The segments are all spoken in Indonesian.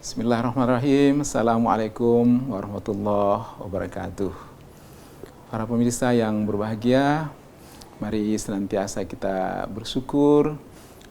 Bismillahirrahmanirrahim. Assalamualaikum warahmatullahi wabarakatuh. Para pemirsa yang berbahagia, mari senantiasa kita bersyukur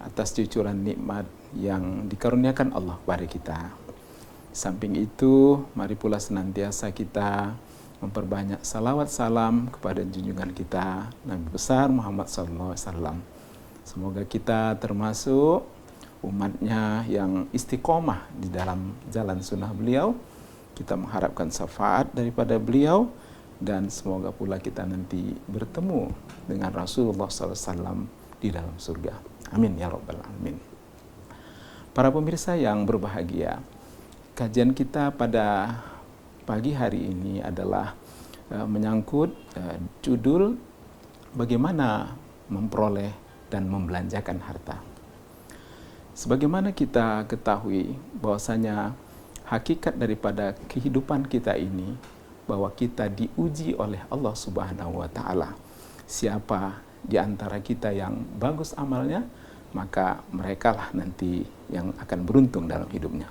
atas cucuran nikmat yang dikaruniakan Allah kepada kita. Samping itu, mari pula senantiasa kita memperbanyak salawat salam kepada junjungan kita Nabi besar Muhammad SAW. Semoga kita termasuk umatnya yang istiqomah di dalam jalan sunnah beliau. Kita mengharapkan syafaat daripada beliau, dan semoga pula kita nanti bertemu dengan Rasulullah SAW di dalam surga. Amin ya rabbal alamin. Para pemirsa yang berbahagia, kajian kita pada pagi hari ini adalah menyangkut judul bagaimana memperoleh dan membelanjakan harta. Sebagaimana kita ketahui bahwasanya hakikat daripada kehidupan kita ini, bahwa kita diuji oleh Allah Subhanahu wa taala. Siapa di antara kita yang bagus amalnya, maka merekalah nanti yang akan beruntung dalam hidupnya.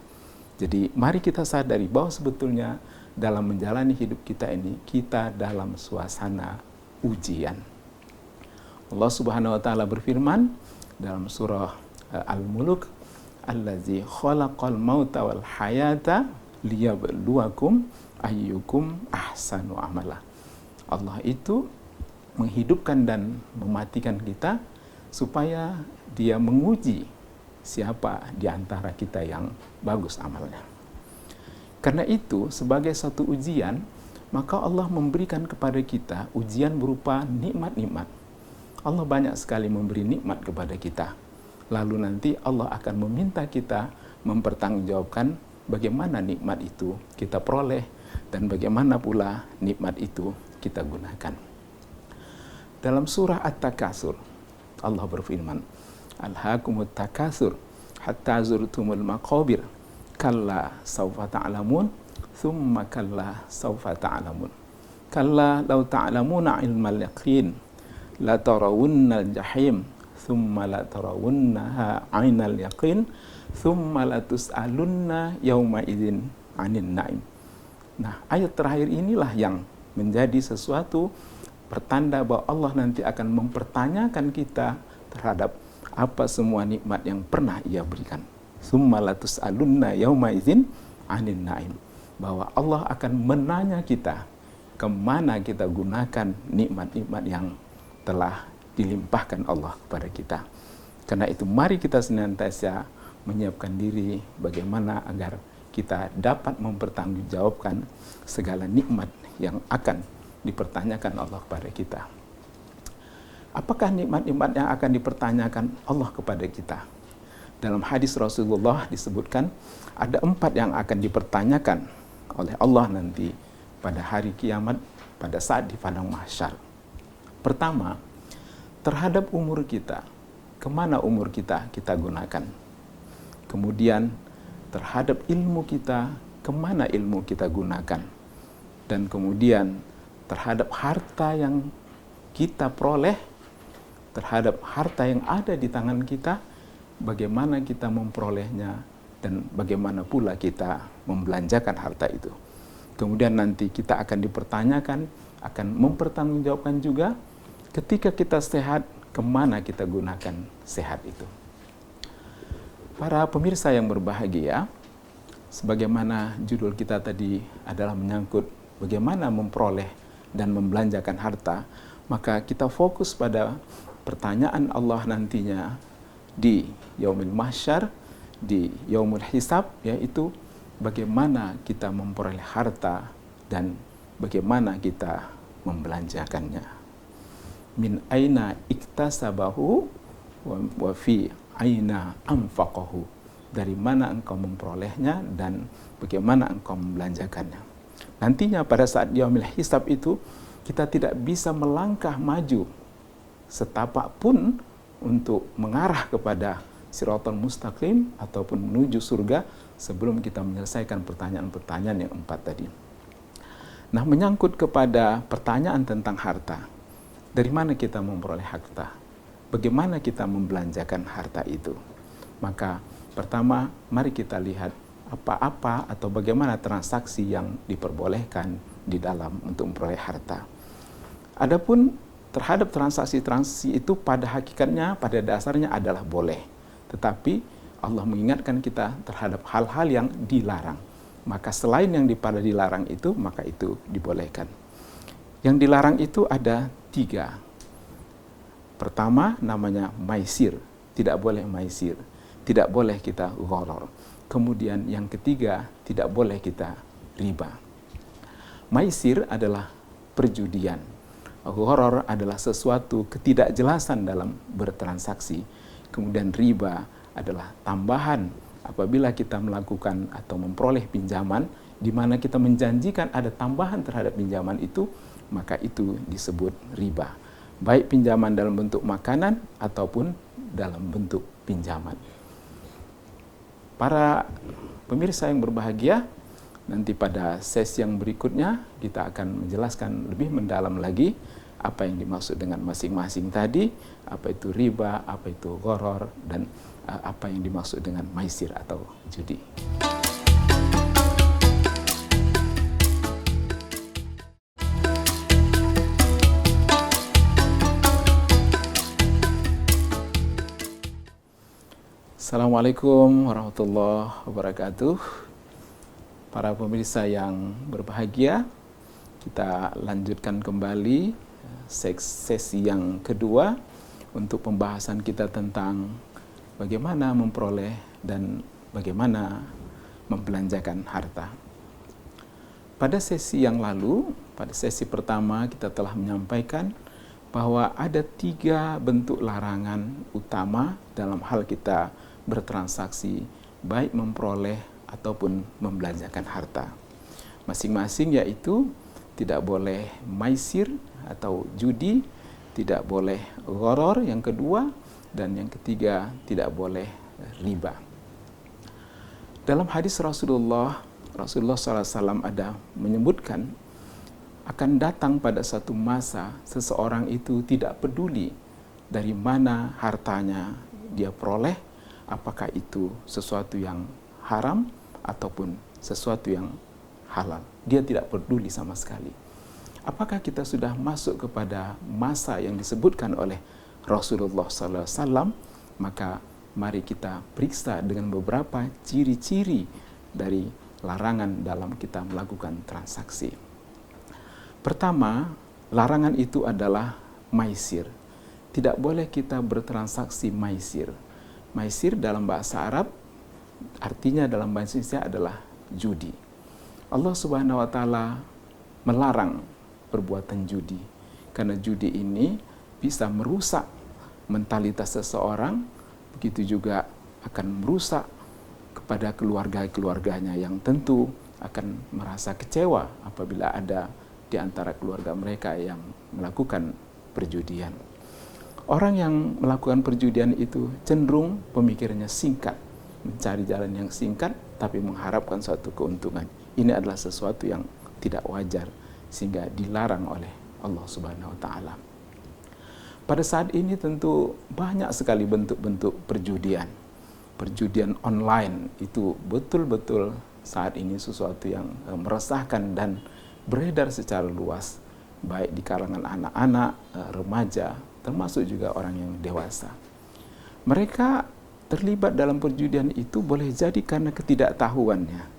Jadi mari kita sadari bahwa sebetulnya dalam menjalani hidup kita ini, kita dalam suasana ujian. Allah Subhanahu wa taala berfirman dalam surah Al-Muluk, allazi khalaqal mauta wal hayata liyabluwakum ayyukum ahsanu amala. Allah itu menghidupkan dan mematikan kita supaya Dia menguji siapa di antara kita yang bagus amalnya. Karena itu, sebagai satu ujian, maka Allah memberikan kepada kita ujian berupa nikmat-nikmat. Allah banyak sekali memberi nikmat kepada kita. Lalu nanti Allah akan meminta kita mempertanggungjawabkan bagaimana nikmat itu kita peroleh dan bagaimana pula nikmat itu kita gunakan. Dalam surah At-Takasur, Allah berfirman, Alhaakumut takasur hatta zurtumul maqabir kalla sawfa ta'lamun thumma kalla sawfa ta'lamun kalla law ta'lamuna ilmal yaqin la tarawunnal jahim thumma la tarawunnaha 'ainal yaqin thumma la tus'alunna yauma idzin 'anin na'im. Nah, ayat terakhir inilah yang menjadi sesuatu pertanda bahwa Allah nanti akan mempertanyakan kita terhadap apa semua nikmat yang pernah Ia berikan. Thumma la tus'alunna yauma idzin 'anin na'im. Bahwa Allah akan menanya kita kemana kita gunakan nikmat-nikmat yang telah dilimpahkan Allah kepada kita. Karena itu mari kita senantiasa menyiapkan diri bagaimana agar kita dapat mempertanggungjawabkan segala nikmat yang akan dipertanyakan Allah kepada kita. Apakah nikmat-nikmat yang akan dipertanyakan Allah kepada kita? Dalam hadis Rasulullah disebutkan ada 4 yang akan dipertanyakan oleh Allah nanti pada hari kiamat, pada saat di padang mahsyar. Pertama, terhadap umur kita, kemana umur kita gunakan. Kemudian terhadap ilmu kita, kemana ilmu kita gunakan. Dan kemudian terhadap harta yang kita peroleh, terhadap harta yang ada di tangan kita, bagaimana kita memperolehnya dan bagaimana pula kita membelanjakan harta itu. Kemudian nanti kita akan dipertanyakan, akan mempertanggungjawabkan juga ketika kita sehat, kemana kita gunakan sehat itu. Para pemirsa yang berbahagia, sebagaimana judul kita tadi adalah menyangkut bagaimana memperoleh dan membelanjakan harta, maka kita fokus pada pertanyaan Allah nantinya di Yaumil Mahsyar, di Yaumul Hisab, yaitu bagaimana kita memperoleh harta dan bagaimana kita membelanjakannya. Min aina iktasabahu wa fi aina anfaqahu. Dari mana engkau memperolehnya dan bagaimana engkau membelanjakannya. Nantinya pada saat Yaumil Hisab itu kita tidak bisa melangkah maju setapak pun untuk mengarah kepada Shiratal Mustaqim ataupun menuju surga sebelum kita menyelesaikan pertanyaan-pertanyaan yang 4 tadi. Nah, menyangkut kepada pertanyaan tentang harta, dari mana kita memperoleh harta? Bagaimana kita membelanjakan harta itu? Maka pertama, mari kita lihat apa-apa atau bagaimana transaksi yang diperbolehkan di dalam untuk memperoleh harta. Adapun terhadap transaksi-transaksi itu pada hakikatnya, pada dasarnya adalah boleh. Tetapi Allah mengingatkan kita terhadap hal-hal yang dilarang. Maka selain yang pada dilarang itu, maka itu dibolehkan. Yang dilarang itu ada 3. Pertama namanya maisir, tidak boleh maisir, tidak boleh kita gharar. Kemudian yang ketiga, tidak boleh kita riba. Maisir adalah perjudian. Gharar adalah sesuatu ketidakjelasan dalam bertransaksi. Kemudian riba adalah tambahan apabila kita melakukan atau memperoleh pinjaman di mana kita menjanjikan ada tambahan terhadap pinjaman itu, maka itu disebut riba. Baik pinjaman dalam bentuk makanan ataupun dalam bentuk pinjaman. Para pemirsa yang berbahagia, nanti pada sesi yang berikutnya kita akan menjelaskan lebih mendalam lagi apa yang dimaksud dengan masing-masing tadi, apa itu riba, apa itu gharar, dan apa yang dimaksud dengan maisir atau judi. Assalamualaikum warahmatullahi wabarakatuh. Para pemirsa yang berbahagia, kita lanjutkan kembali sesi yang kedua untuk pembahasan kita tentang bagaimana memperoleh dan bagaimana membelanjakan harta. Pada sesi yang lalu, pada sesi pertama kita telah menyampaikan bahwa ada 3 bentuk larangan utama dalam hal kita bertransaksi, baik memperoleh ataupun membelanjakan harta. Masing-masing yaitu tidak boleh maisir atau judi, tidak boleh gharar yang kedua, dan yang ketiga tidak boleh riba. Dalam hadis Rasulullah SAW ada menyebutkan akan datang pada satu masa seseorang itu tidak peduli dari mana hartanya dia peroleh, apakah itu sesuatu yang haram ataupun sesuatu yang halal. Dia tidak peduli sama sekali. Apakah kita sudah masuk kepada masa yang disebutkan oleh Rasulullah SAW? Maka mari kita periksa dengan beberapa ciri-ciri dari larangan dalam kita melakukan transaksi. Pertama, larangan itu adalah maisir. Tidak boleh kita bertransaksi maisir. Maisir dalam bahasa Arab artinya dalam bahasa Indonesia adalah judi. Allah Subhanahu wa taala melarang perbuatan judi karena judi ini bisa merusak mentalitas seseorang, begitu juga akan merusak kepada keluarga-keluarganya yang tentu akan merasa kecewa apabila ada di antara keluarga mereka yang melakukan perjudian. Orang yang melakukan perjudian itu cenderung pemikirannya singkat, mencari jalan yang singkat tapi mengharapkan suatu keuntungan. Ini adalah sesuatu yang tidak wajar sehingga dilarang oleh Allah Subhanahu wa taala. Pada saat ini tentu banyak sekali bentuk-bentuk perjudian. Perjudian online itu betul-betul saat ini sesuatu yang meresahkan dan beredar secara luas, baik di kalangan anak-anak, remaja, termasuk juga orang yang dewasa. Mereka terlibat dalam perjudian itu boleh jadi karena ketidaktahuannya.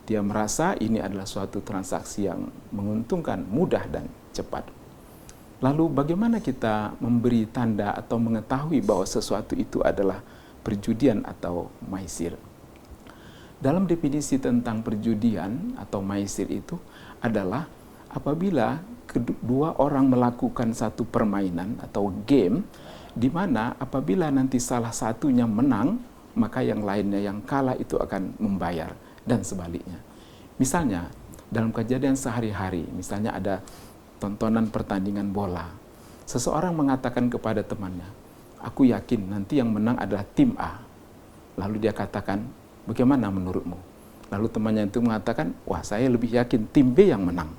Dia merasa ini adalah suatu transaksi yang menguntungkan, mudah dan cepat. Lalu bagaimana kita memberi tanda atau mengetahui bahwa sesuatu itu adalah perjudian atau maisir? Dalam definisi tentang perjudian atau maisir itu adalah apabila kedua orang melakukan satu permainan atau game di mana apabila nanti salah satunya menang, maka yang lainnya yang kalah itu akan membayar dan sebaliknya. Misalnya dalam kejadian sehari-hari, misalnya ada tontonan pertandingan bola. Seseorang mengatakan kepada temannya, "Aku yakin nanti yang menang adalah tim A." Lalu dia katakan, "Bagaimana menurutmu?" Lalu temannya itu mengatakan, "Wah, saya lebih yakin tim B yang menang."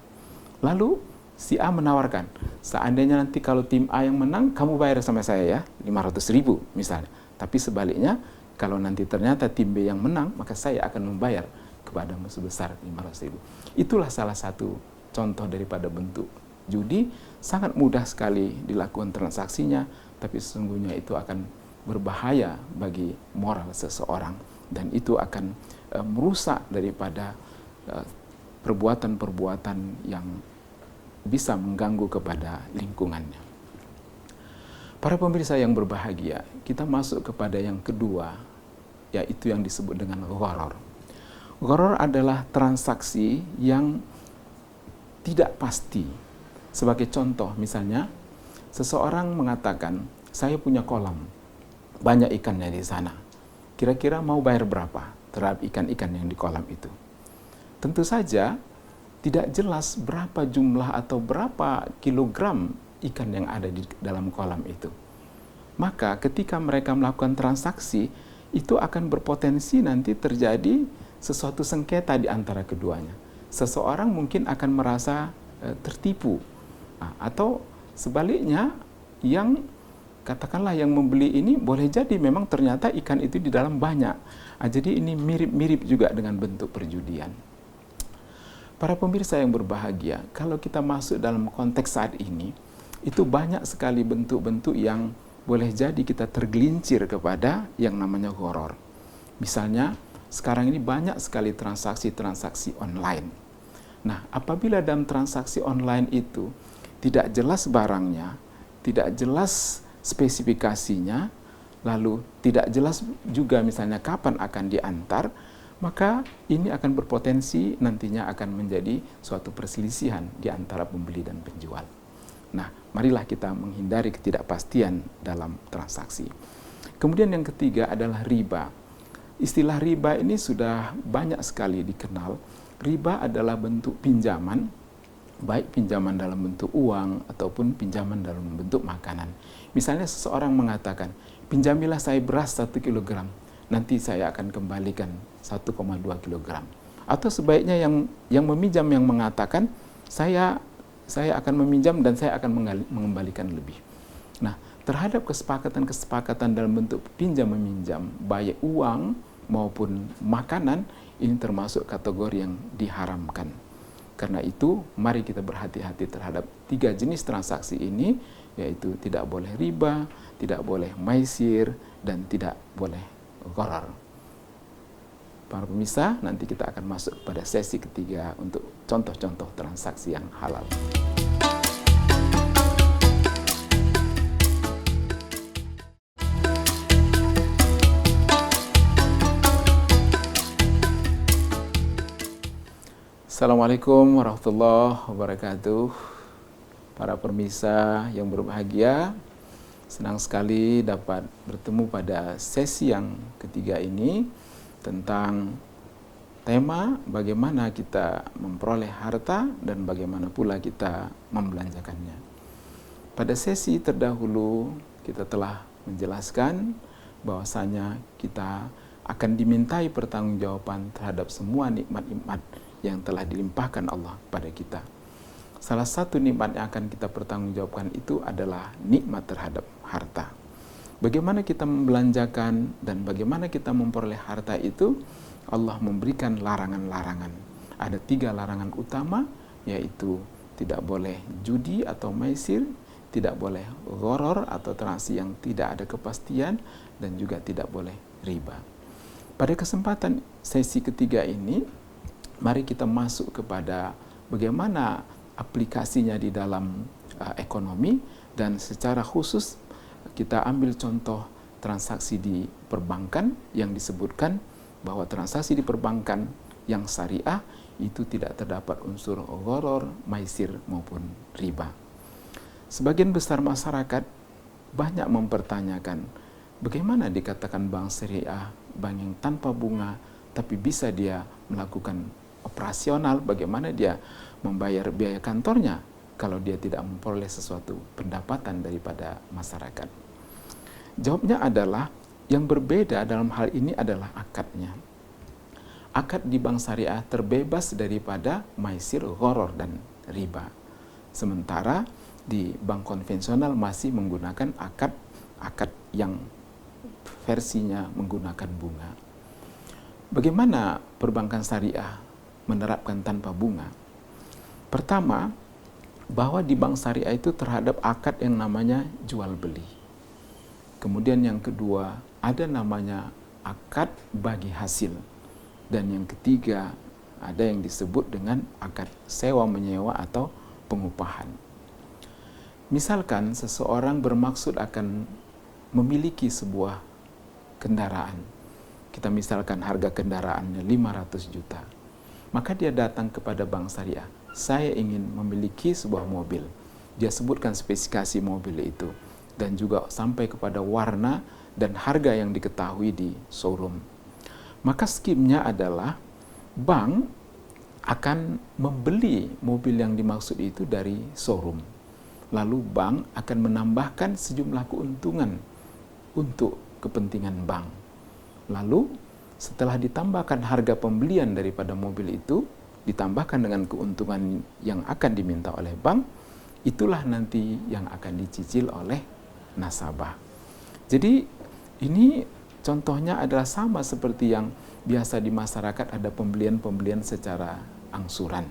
Lalu si A menawarkan, "Seandainya nanti kalau tim A yang menang, kamu bayar sama saya ya, 500.000 misalnya. Tapi sebaliknya, Kalau nanti ternyata tim B yang menang, maka saya akan membayar kepadamu sebesar 500.000. Itulah salah satu contoh daripada bentuk judi. Sangat mudah sekali dilakukan transaksinya, tapi sesungguhnya itu akan berbahaya bagi moral seseorang, dan itu akan merusak daripada perbuatan-perbuatan yang bisa mengganggu kepada lingkungannya. Para pemirsa yang berbahagia, kita masuk kepada yang kedua, yaitu yang disebut dengan gharar. Gharar adalah transaksi yang tidak pasti. Sebagai contoh, misalnya, seseorang mengatakan, saya punya kolam, banyak ikannya di sana. Kira-kira mau bayar berapa terhadap ikan-ikan yang di kolam itu? Tentu saja, tidak jelas berapa jumlah atau berapa kilogram ikan yang ada di dalam kolam itu. Maka ketika mereka melakukan transaksi, itu akan berpotensi nanti terjadi sesuatu sengketa di antara keduanya. Seseorang mungkin akan merasa tertipu. Atau sebaliknya, yang katakanlah yang membeli ini boleh jadi memang ternyata ikan itu di dalam banyak. Jadi ini mirip-mirip juga dengan bentuk perjudian. Para pemirsa yang berbahagia, kalau kita masuk dalam konteks saat ini, itu banyak sekali bentuk-bentuk yang boleh jadi kita tergelincir kepada yang namanya gharar. Misalnya, sekarang ini banyak sekali transaksi-transaksi online. Nah, apabila dalam transaksi online itu tidak jelas barangnya, tidak jelas spesifikasinya, lalu tidak jelas juga misalnya kapan akan diantar, maka ini akan berpotensi nantinya akan menjadi suatu perselisihan di antara pembeli dan penjual. Nah, marilah kita menghindari ketidakpastian dalam transaksi. Kemudian yang ketiga adalah riba. Istilah riba ini sudah banyak sekali dikenal. Riba adalah bentuk pinjaman, baik pinjaman dalam bentuk uang ataupun pinjaman dalam bentuk makanan. Misalnya seseorang mengatakan, pinjamilah saya beras 1 kilogram, nanti saya akan kembalikan 1,2 kilogram. Atau sebaiknya yang meminjam yang mengatakan, saya akan meminjam dan saya akan mengembalikan lebih. Nah, terhadap kesepakatan-kesepakatan dalam bentuk pinjam-meminjam, baik uang maupun makanan, ini termasuk kategori yang diharamkan. Karena itu, mari kita berhati-hati terhadap 3 jenis transaksi ini, yaitu tidak boleh riba, tidak boleh maisir, dan tidak boleh gharar. Para pemirsa, nanti kita akan masuk pada sesi ketiga untuk contoh-contoh transaksi yang halal. Assalamualaikum warahmatullahi wabarakatuh. Para pemirsa yang berbahagia, senang sekali dapat bertemu pada sesi yang ketiga ini tentang tema bagaimana kita memperoleh harta dan bagaimana pula kita membelanjakannya. Pada sesi terdahulu kita telah menjelaskan bahwasanya kita akan dimintai pertanggungjawaban terhadap semua nikmat-nikmat yang telah dilimpahkan Allah pada kita. Salah satu nikmat yang akan kita pertanggungjawabkan itu adalah nikmat terhadap harta. Bagaimana kita membelanjakan dan bagaimana kita memperoleh harta itu, Allah memberikan larangan-larangan. Ada 3 larangan utama, yaitu tidak boleh judi atau maisir, tidak boleh gharar atau transaksi yang tidak ada kepastian, dan juga tidak boleh riba. Pada kesempatan sesi ketiga ini, mari kita masuk kepada bagaimana aplikasinya di dalam ekonomi, dan secara khusus kita ambil contoh transaksi di perbankan yang disebutkan bahwa transaksi di perbankan yang syariah itu tidak terdapat unsur gharar, maisir maupun riba. Sebagian besar masyarakat banyak mempertanyakan bagaimana dikatakan bank syariah, bank yang tanpa bunga, tapi bisa dia melakukan operasional, bagaimana dia membayar biaya kantornya kalau dia tidak memperoleh sesuatu pendapatan daripada masyarakat. Jawabnya adalah yang berbeda dalam hal ini adalah akadnya. Akad di bank syariah terbebas daripada maisir, gharar, dan riba. Sementara di bank konvensional masih menggunakan akad yang versinya menggunakan bunga. Bagaimana perbankan syariah menerapkan tanpa bunga? Pertama, bahwa di bank syariah itu terhadap akad yang namanya jual beli. Kemudian yang kedua, ada namanya akad bagi hasil. Dan yang ketiga, ada yang disebut dengan akad sewa menyewa atau pengupahan. Misalkan seseorang bermaksud akan memiliki sebuah kendaraan. Kita misalkan harga kendaraannya 500 juta. Maka dia datang kepada bank syariah. Saya ingin memiliki sebuah mobil. Dia sebutkan spesifikasi mobil itu. Dan juga sampai kepada warna dan harga yang diketahui di showroom. Maka skimnya adalah bank akan membeli mobil yang dimaksud itu dari showroom. Lalu bank akan menambahkan sejumlah keuntungan untuk kepentingan bank. Lalu setelah ditambahkan harga pembelian daripada mobil itu, ditambahkan dengan keuntungan yang akan diminta oleh bank, itulah nanti yang akan dicicil oleh nasabah. Jadi ini contohnya adalah sama seperti yang biasa di masyarakat ada pembelian-pembelian secara angsuran.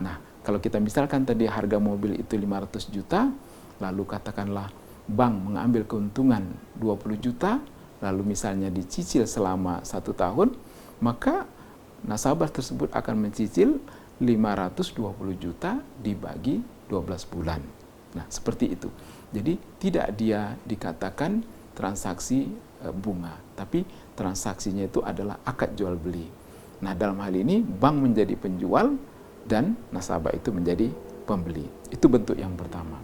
Nah, kalau kita misalkan tadi harga mobil itu 500 juta, lalu katakanlah bank mengambil keuntungan 20 juta, lalu misalnya dicicil selama 1 tahun, maka nasabah tersebut akan mencicil 520 juta dibagi 12 bulan. Nah, seperti itu. Jadi tidak dia dikatakan transaksi bunga, tapi transaksinya itu adalah akad jual beli. Nah, dalam hal ini bank menjadi penjual dan nasabah itu menjadi pembeli. Itu bentuk yang pertama.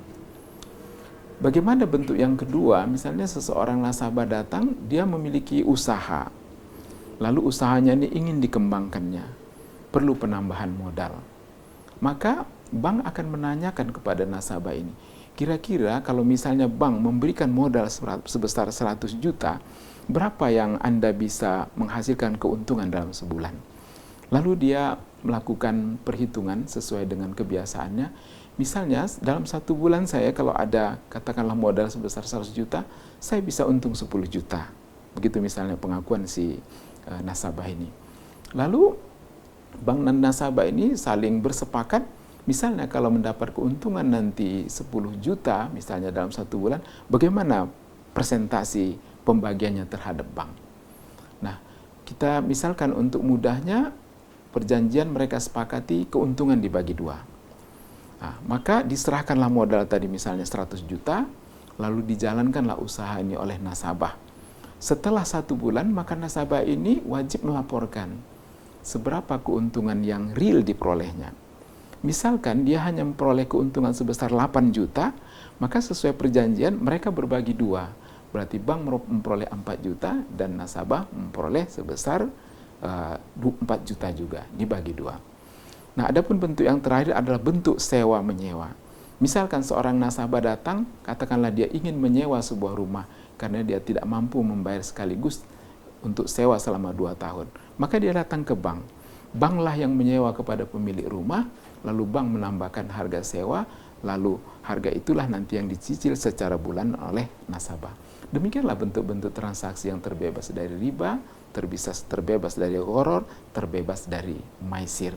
Bagaimana bentuk yang kedua? Misalnya seseorang nasabah datang, dia memiliki usaha. Lalu usahanya ini ingin dikembangkannya. Perlu penambahan modal. Maka bank akan menanyakan kepada nasabah ini, kira-kira kalau misalnya bank memberikan modal sebesar 100 juta, berapa yang Anda bisa menghasilkan keuntungan dalam sebulan? Lalu dia melakukan perhitungan sesuai dengan kebiasaannya. Misalnya dalam 1 bulan saya kalau ada katakanlah modal sebesar 100 juta, saya bisa untung 10 juta. Begitu misalnya pengakuan si nasabah ini. Lalu bank dan nasabah ini saling bersepakat, misalnya kalau mendapat keuntungan nanti 10 juta misalnya dalam 1 bulan, bagaimana presentasi pembagiannya terhadap bank. Nah, kita misalkan untuk mudahnya perjanjian mereka sepakati keuntungan dibagi 2. Nah, maka diserahkanlah modal tadi misalnya 100 juta, lalu dijalankanlah usaha ini oleh nasabah. Setelah 1 bulan, maka nasabah ini wajib melaporkan seberapa keuntungan yang real diperolehnya. Misalkan dia hanya memperoleh keuntungan sebesar 8 juta, maka sesuai perjanjian mereka berbagi 2. Berarti bank memperoleh 4 juta dan nasabah memperoleh sebesar 4 juta juga, dibagi 2. Nah, adapun bentuk yang terakhir adalah bentuk sewa menyewa. Misalkan seorang nasabah datang, katakanlah dia ingin menyewa sebuah rumah karena dia tidak mampu membayar sekaligus untuk sewa selama 2 tahun. Maka dia datang ke bank. Banklah yang menyewa kepada pemilik rumah, lalu bank menambahkan harga sewa, lalu harga itulah nanti yang dicicil secara bulan oleh nasabah. Demikianlah bentuk-bentuk transaksi yang terbebas dari riba, terbebas dari gharar, terbebas dari maisir.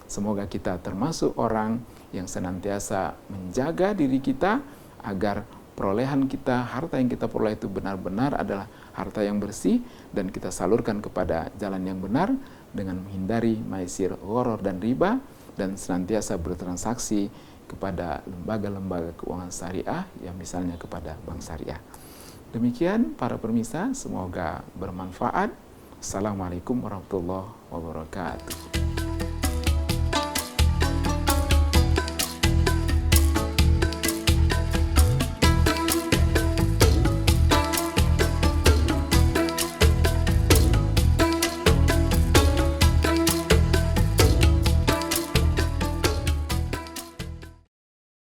Semoga kita termasuk orang yang senantiasa menjaga diri kita agar perolehan kita, harta yang kita peroleh itu benar-benar adalah harta yang bersih dan kita salurkan kepada jalan yang benar dengan menghindari maisir, gharar dan riba dan senantiasa bertransaksi kepada lembaga-lembaga keuangan syariah yang misalnya kepada bank syariah. Demikian para pemirsa, semoga bermanfaat. Assalamualaikum warahmatullahi wabarakatuh.